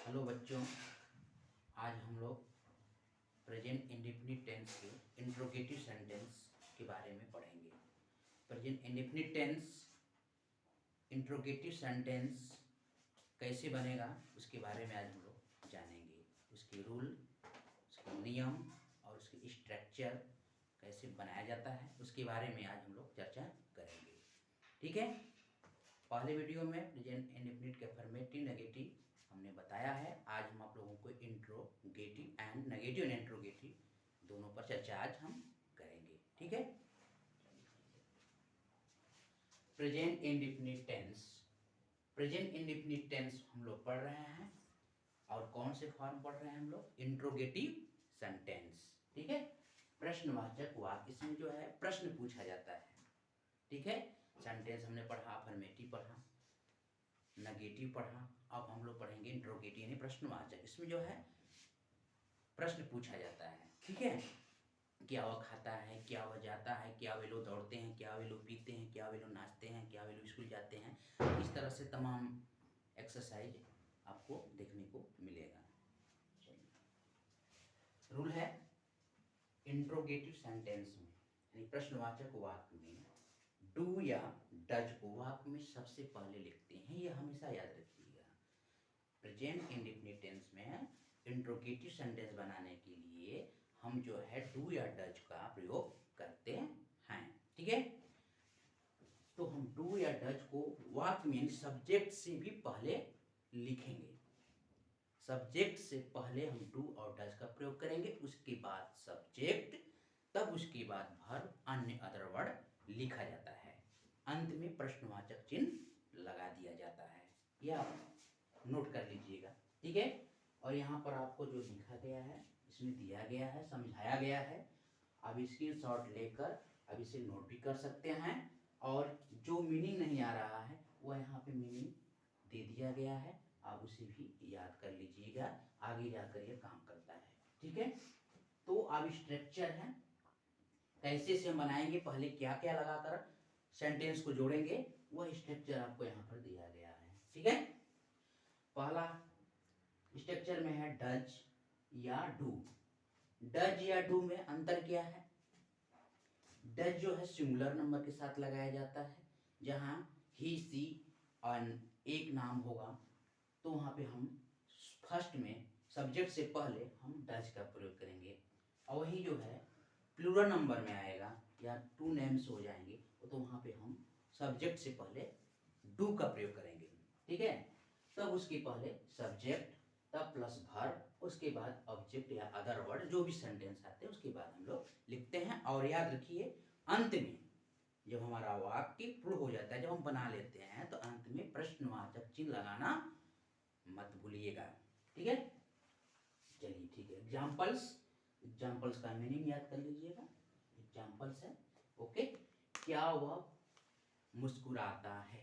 Hello बच्चों, आज हम लोग प्रेजेंट इंडेफिनिट टेंस के इंट्रोगेटिव सेंटेंस के बारे में पढ़ेंगे। Present indefinite tense interrogative sentence कैसे बनेगा उसके बारे में आज हम लोग जानेंगे। उसके रूल, उसके नियम और उसके स्ट्रक्चर कैसे बनाया जाता है उसके बारे में आज हम लोग चर्चा करेंगे। ठीक है। पहले वीडियो में प्रेजेंट इंडेफिनिट के अफर्मेटिव नेगेटिव हमने बताया है। आज हम आप लोगों को interrogative and negative and interrogative दोनों पर चर्चा आज हम करेंगे। ठीक है। Present indefinite tense, present indefinite tense हम लोग पढ़ रहे हैं और कौन से फॉर्म पढ़ रहे हैं हम लोग? Interrogative sentence. ठीक है। प्रश्नवाचक वाक्य, इसमें जो है प्रश्न पूछा जाता है। ठीक है। सेंटेंस हमने पढ़ा, अफर्मेटिव पढ़ा, नेगेटिव पढ़ा, अब हम लोग पढ़ेंगे इंट्रोगेटिव यानी प्रश्नवाचक। इसमें जो है प्रश्न पूछा जाता है। ठीक है। क्या वह खाता है, क्या वह जाता है, क्या वे लोग दौड़ते हैं, क्या वे लोग पीते हैं, क्या वे लोग नाचते हैं, क्या वे लोग स्कूल जाते हैं। इस तरह से तमाम एक्सरसाइज आपको देखने को मिलेगा। रूल है इंट्रोगेटिव सेंटेंस में यानी प्रश्नवाचक वाक्य में डू या डज को वाक्य में सबसे पहले लिखते हैं। ये हमेशा याद रखिएगा। प्रेजेंट इंडेफिनिट टेंस में इंट्रोगेटिव सेंटेंस बनाने के लिए हम जो है डू या डज का प्रयोग करते हैं। ठीक है। तो हम डू या डज को वाक्य में सब्जेक्ट से भी पहले लिखेंगे। सब्जेक्ट से पहले हम डू और डज का प्रयोग करेंगे, उसके बाद सब्जेक्ट, तब उसके बाद वर्ब, अन्य अदर वर्ड लिखा जाता है। अंत में प्रश्नवाचक चिन्ह लगा दिया जाता है। यह आप नोट कर लीजिएगा। ठीक है। और यहाँ पर आपको जो लिखा गया है इसमें दिया गया है, समझाया गया है। अब स्क्रीनशॉट लेकर अब इसे नोट भी कर सकते हैं और जो मीनिंग नहीं आ रहा है वह यहाँ पे मीनिंग दे दिया गया है, आप उसे भी याद कर लीजिएगा, आगे जाकर यह काम करता है। ठीक है। तो अब स्ट्रक्चर है, कैसे से हम बनाएंगे, पहले क्या क्या लगाकर सेंटेंस को जोड़ेंगे, वह स्ट्रक्चर आपको यहाँ पर दिया गया है। ठीक है। पहला स्ट्रक्चर में है डज या डू। डज या डू में अंतर क्या है? डज जो है सिंगुलर नंबर के साथ लगाया जाता है। जहां ही, सी और एक नाम होगा तो वहां पे हम फर्स्ट में सब्जेक्ट से पहले हम डज का प्रयोग करेंगे। और वही जो है प्लूरल नंबर में आएगा या टू नेम्स हो जाएंगे तो वहां पे हम सब्जेक्ट से पहले डू का प्रयोग करेंगे। ठीक है। तब उसके पहले सब्जेक्ट, तब प्लस वर्ब, उसके बाद ऑब्जेक्ट या अदर वर्ड जो भी सेंटेंस आते हैं उसके बाद हम लोग लिखते हैं। और याद रखिए अंत में जब हमारा वाक्य पूर्ण हो जाता है, जब हम बना लेते हैं तो अंत में प्रश्नवाचक चिन्ह लगाना मत भूलिएगा। ठीक है। चलिए ठीक है। एग्जाम्पल्स का मीनिंग याद कर लीजिएगा। एग्जाम्पल्स है ओके। क्या वह मुस्कुराता है,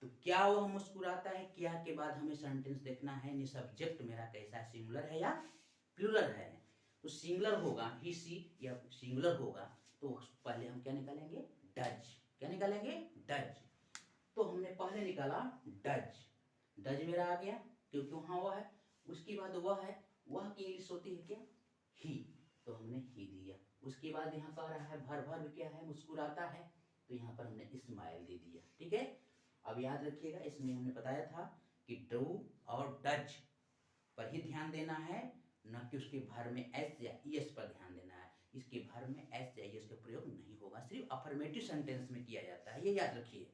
तो क्या वह मुस्कुराता है, क्या के बाद हमें सेंटेंस देखना है, सब्जेक्ट मेरा कैसा सिंगुलर है या प्लूरल है। तो सिंगुलर होगा ही, सी या सिंगुलर होगा तो पहले हम क्या निकालेंगे? डज। क्या निकालेंगे? डज। तो हमने पहले निकाला डज। डज मेरा आ गया क्योंकि वहां वह है। उसके बाद वह है, वह की इंग्लिश होती है क्या? ही। तो हमने ही दिया। उसके बाद यहाँ कह रहा है भर क्या है? मुस्कुराता है, तो यहाँ पर हमने स्माइल दे दिया। ठीक है। अब याद रखिएगा इसमें हमने बताया था कि डू और डज पर ही ध्यान देना है, न कि उसके भर में एस या ईएस पर ध्यान देना है। इसके भर में एस या ईएस का प्रयोग नहीं होगा, सिर्फ अफर्मेटिव सेंटेंस में किया जाता है, ये याद रखिए।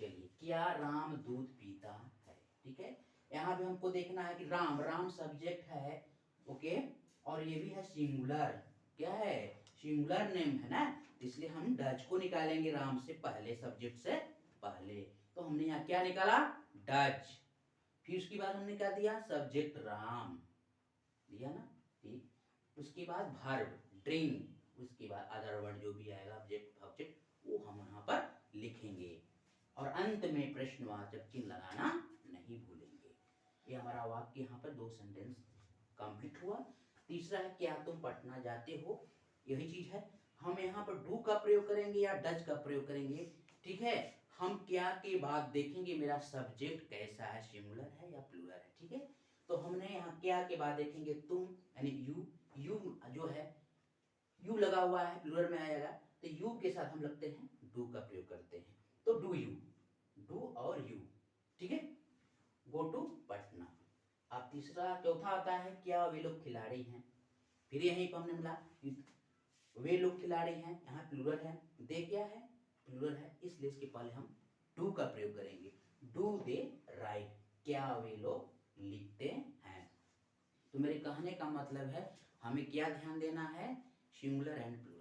चलिए, क्या राम दूध पीता है? ठीक है। यहाँ भी हमको देखना है कि राम सब्जेक्ट है ओके, और ये भी है सिंगुलर। क्या है? सिंगुलर नेम है ना, इसलिए हम डज को निकालेंगे राम से पहले, सब्जेक्ट से पहले। तो हमने यहाँ क्या निकाला? डज। फिर उसके बाद हमने क्या दिया? सब्जेक्ट राम दिया ना। ठीक। उसके बाद वर्ब ड्रिंक, उसके बाद अदर वर्ड जो भी आएगा ऑब्जेक्ट वो हम यहाँ पर लिखेंगे। और अंत में प्रश्नवाचक चिन्ह लगाना नहीं भूलेंगे। ये हमारा वाक्य यहाँ पर दो सेंटेंस कंप्लीट हुआ। तीसरा है क्या तुम पटना जाते हो? यही चीज है, हम यहाँ पर डू का प्रयोग करेंगे या डज का प्रयोग करेंगे। ठीक है। हम क्या के बाद देखेंगे मेरा सब्जेक्ट कैसा है, सिंगुलर है या प्लूरल है, ठीक है। तो हमने यहाँ क्या के बाद देखेंगे तुम, यानी यू, यू जो है यू लगा हुआ है प्लूरल में आएगा, तो यू के साथ हम लगते हैं डू का प्रयोग करते हैं, तो डू यू, डू और यू, ठीक है। Go to Patna. अब तीसरा चौथा आता है क्या वे लोग खिलाड़ी हैं, फिर यहीं पर हमने मिला वे लोग खिलाड़ी हैं, यहाँ प्लूरल है, दे क्या है प्लूरल है, इसलिए इसके पहले हम डू का प्रयोग करेंगे। डू दे राइट, क्या वे लोग लिखते हैं। तो मेरे कहने का मतलब है हमें क्या ध्यान देना है, सिंगुलर एंड प्लूरल।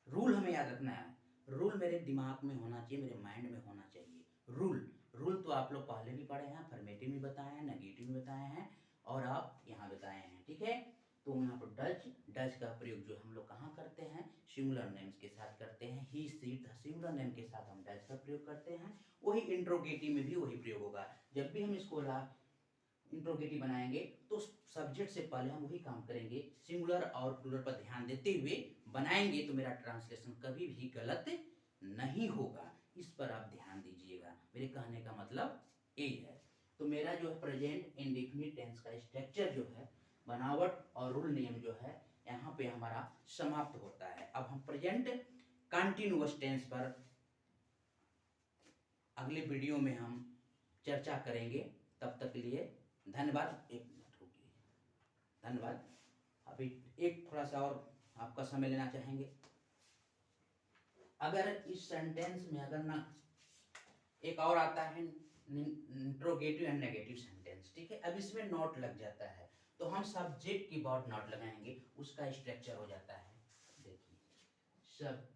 रूल हमें याद रखना है, रूल मेरे दिमाग में होना चाहिए, मेरे माइंड में होना चाहिए। रूल रूल तो आप लोग पहले भी पढ़े हैं, अफर्मेटिव में बताए हैं, नेगेटिव में बताए हैं, और आप यहाँ बताए हैं, ठीक है। तो यहाँ पर डज, डज का प्रयोग जो हम लोग कहाँ करते हैं, सिंगुलर नेम्स के साथ करते हैं। ही सी सिंगुलर नेम के साथ हम डज का प्रयोग करते हैं। वही इंट्रोगेटिव में भी वही प्रयोग होगा। जब भी हम इसको इंट्रोगेटिव बनाएंगे तो सब्जेक्ट से पहले हम वही काम करेंगे, सिंगुलर और प्लूरल पर ध्यान देते हुए बनाएंगे, तो मेरा ट्रांसलेशन कभी भी गलत नहीं होगा। इस पर आप ध्यान दीजिएगा, मेरे कहने का मतलब यही है। तो मेरा जो है प्रेजेंट इंडेफिनिट टेंस का स्ट्रक्चर जो है, बनावट और रूल नियम जो है, यहाँ पे हमारा समाप्त होता है। अब हम प्रेजेंट कंटिन्यूअस टेंस पर अगले वीडियो में हम चर्चा करेंगे। तब तक के लिए धन्यवाद। एक मिनट रुकिए, धन्यवाद। अभी एक थोड़ा सा और आपका समय लेना चाहेंगे। अगर इस सेंटेंस में अगर ना एक और आता है इंट्रोगेटिव एंड नेगेटिव सेंटेंस, ठीक है। अब इसमें नॉट लग जाता है, तो हम सब्जेक्ट की बाद नॉट लगाएंगे, उसका स्ट्रक्चर हो जाता है। देखिए सब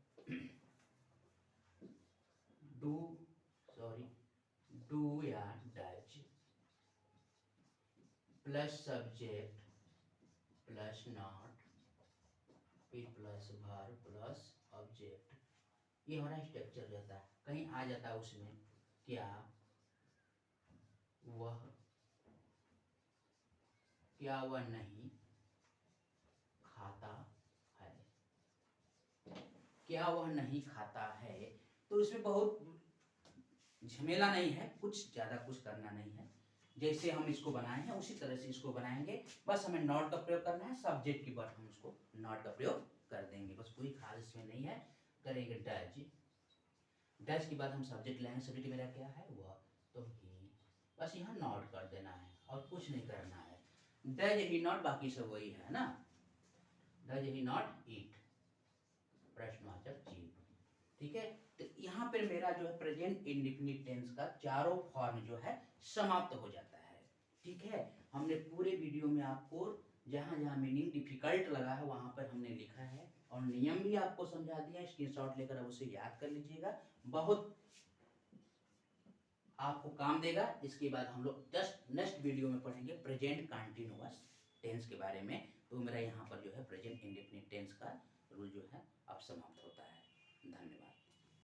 डू या does plus subject plus not फिर प्लस वर्ब प्लस ऑब्जेक्ट, ये हमारा स्ट्रक्चर रहता है। कहीं आ जाता है उसमें क्या वह नहीं खाता है, क्या वह नहीं खाता है। तो इसमें बहुत झमेला नहीं है, कुछ ज्यादा कुछ करना नहीं है। जैसे हम इसको बनाए हैं उसी तरह से इसको बनाएंगे, बस हमें नॉट का प्रयोग करना है, सब्जेक्ट के बाद हम उसको नॉट का प्रयोग कर देंगे, बस कोई खास इसमें नहीं है। करेंगे डज, डज के बाद हम सब्जेक्ट लेंगे, सब्जेक्ट मेरा क्या है वह, तो ही, बस यहाँ नॉट कर देना है और कुछ नहीं करना है। डज ही नॉट, बाकी सब वही है ना, डज ही नॉट ईट, प्रश्नवाचक जीव, ठीक है। तो यहाँ पर मेरा जो है प्रेजेंट इंडेफिनिट टेंस का चारों फॉर्म जो है समाप्त हो जाता है, ठीक है। हमने पूरे वीडियो में आपको जहाँ जहाँ मीनिंग डिफिकल्ट लगा है वहां पर हमने लिखा है, और नियम भी आपको समझा दिया, स्क्रीनशॉट लेकर अब उसे याद कर लीजिएगा, बहुत आपको काम देगा। इसके बाद हम लोग जस्ट नेक्स्ट वीडियो में पढ़ेंगे प्रेजेंट कंटिन्यूअस टेंस के बारे में। तो मेरा यहाँ पर जो है प्रेजेंट इंडेफिनिट टेंस का रूल जो है अब समाप्त होता है। धन्यवाद।